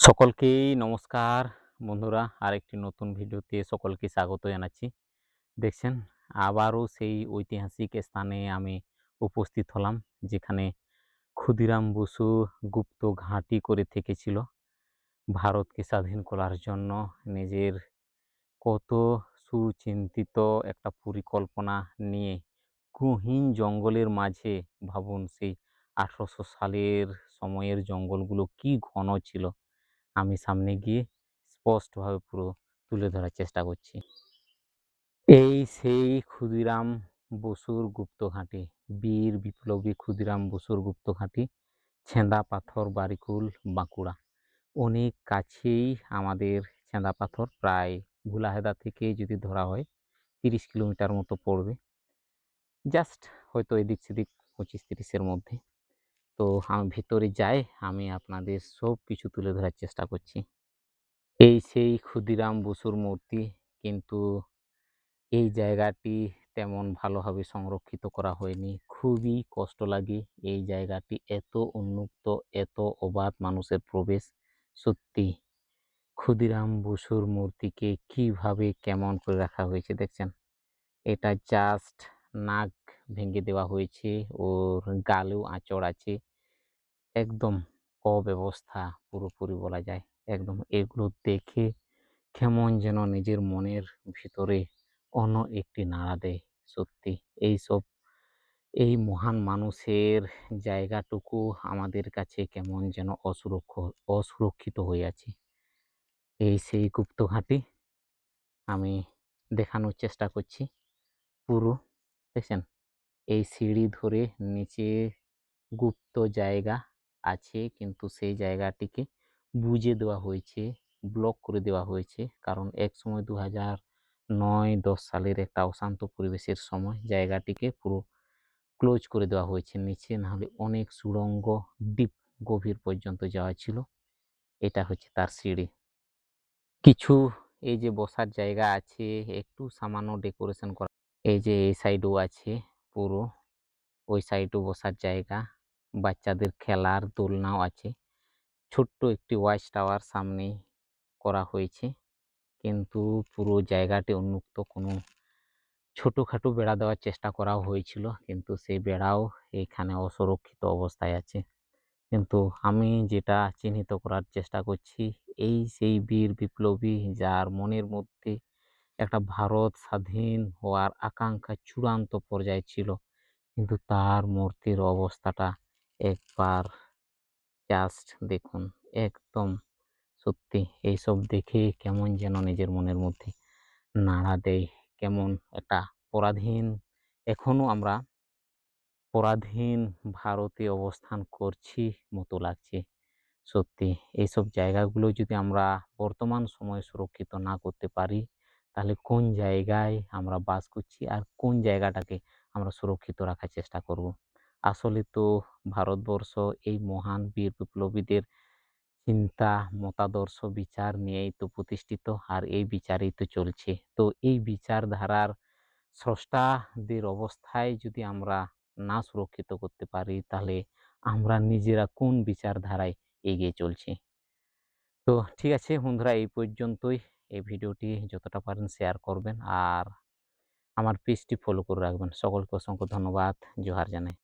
সকলকেই নমস্কার বন্ধুরা, আরেকটি নতুন ভিডিওতে সকলকে স্বাগত জানাচ্ছি। দেখছেন, আবারও সেই ঐতিহাসিক স্থানে আমি উপস্থিত হলাম, যেখানে ক্ষুদিরাম বসু গুপ্ত ঘাঁটি করে থেকেছিল ভারতকে স্বাধীন করার জন্য। নিজের কত সুচিন্তিত একটা পরিকল্পনা নিয়ে গহীন জঙ্গলের মাঝে, ভাবুন সেই 1800 সালের সময়ের জঙ্গলগুলো কি ঘন ছিল। আমি সামনে গিয়ে স্পষ্টভাবে পুরো তুলে ধরার চেষ্টা করছি। এই সেই ক্ষুদিরাম বসুর গুপ্তঘাঁটি, বীর বিপ্লবী ক্ষুদিরাম বসুর গুপ্তঘাঁটি, ছেঁদাপাথর বারিকুল, বাঁকুড়া। অনেক কাছেই আমাদের ছেঁদাপাথর, প্রায় ভুলাহেদা থেকে যদি ধরা হয় 30 কিলোমিটার মতো পড়বে, জাস্ট হয়তো এদিক সেদিক 25-30-এর মধ্যে। তো আমি ভিতরে যাই, আমি আপনাদের সব কিছু তুলে ধরার চেষ্টা করছি। এই সেই ক্ষুদিরাম বসুর মূর্তি, কিন্তু এই জায়গাটি তেমন ভালোভাবে সংরক্ষিত করা হয়নি। খুবই কষ্ট লাগে, এই জায়গাটি এত উন্মুক্ত, এত অবাধ মানুষের প্রবেশ। সত্যি ক্ষুদিরাম বসুর মূর্তিকে কিভাবে কেমন করে রাখা হয়েছে দেখছেন। এটা জাস্ট নাক ভেঙে দেওয়া হয়েছে, ওর গালেও আঁচড় আছে, একদম অব্যবস্থা পুরোপুরি বলা যায়। একদম এগুলো দেখে কেমন যেন নিজের মনের ভিতরে অন্য একটি নাড়া দেয়। সত্যি এই মহান মানুষের জায়গাটুকু আমাদের কাছে কেমন যেন অসুরক্ষিত হয়ে আছে। এই সেই গুপ্তঘাঁটি আমি দেখানোর চেষ্টা করছি পুরো। দেখছেন, এই সিঁড়ি ধরে নিচে গুপ্ত জায়গা আছে, কিন্তু সেই জায়গাটিকে বুজে দেওয়া হয়েছে, ব্লক করে দেওয়া হয়েছে। কারণ একসময় 2009-10 সালের একটা অশান্ত পরিবেশের সময় জায়গাটিকে পুরো ক্লোজ করে দেওয়া হয়েছে নিচে, নাহলে অনেক সুড়ঙ্গ ডিপ গভীর পর্যন্ত যাওয়া ছিল। এটা হচ্ছে তার সিঁড়ি। কিছু এই যে বসার জায়গা আছে, একটু সামান্য ডেকোরেশন করা। এই যে এই সাইডও আছে পুরো, ওই সাইডও বসার জায়গা, বাচ্চাদের খেলার দোলনাও আছে। ছোট্ট একটি ওয়াচ টাওয়ার সামনেই করা হয়েছে, কিন্তু পুরো জায়গাটি উন্মুক্ত। কোনো ছোটোখাটো বেড়া দেওয়ার চেষ্টা করাও হয়েছিল, কিন্তু সেই বেড়াও এখানে অসুরক্ষিত অবস্থায় আছে। কিন্তু আমি যেটা চিহ্নিত করার চেষ্টা করছি, এই সেই বীর বিপ্লবী যার মনের মধ্যে একটা ভারত স্বাধীন হওয়ার আকাঙ্ক্ষা চূড়ান্ত পর্যায়ে ছিল, কিন্তু তার মূর্তির অবস্থাটা একবার জাস্ট দেখুন। একদম সত্যি এইসব দেখে কেমন যেন নিজের মনের মধ্যে নাড়া দেয়। কেমন একটা পরাধীন, এখনো আমরা পরাধীন ভারতে অবস্থান করছি মতো লাগছে। সত্যি এইসব জায়গাগুলো যদি আমরা বর্তমান সময়ে সুরক্ষিত না করতে পারি, তাহলে কোন জায়গায় আমরা বাস করছি আর কোন জায়গাটাকে আমরা সুরক্ষিত রাখার চেষ্টা করব। আসলে তো ভারতবর্ষ এই মহান বীর বিপ্লবীদের চিন্তা, মতাদর্শ, বিচার নিয়েই তো প্রতিষ্ঠিত, আর এই বিচারেই তো চলছে। তো এই বিচারধারার স্রষ্টাদের অবস্থায় যদি আমরা না সুরক্ষিত করতে পারি, তাহলে আমরা নিজেরা কোন বিচারধারায় এগিয়ে চলছি। তো ঠিক আছে বন্ধুরা, এই পর্যন্তই। এই ভিডিওটি যতটা পারেন শেয়ার করবেন, আর আমার পেজটি ফলো করে রাখবেন। সকলকে অসংখ্য ধন্যবাদ। জোহার জানাই।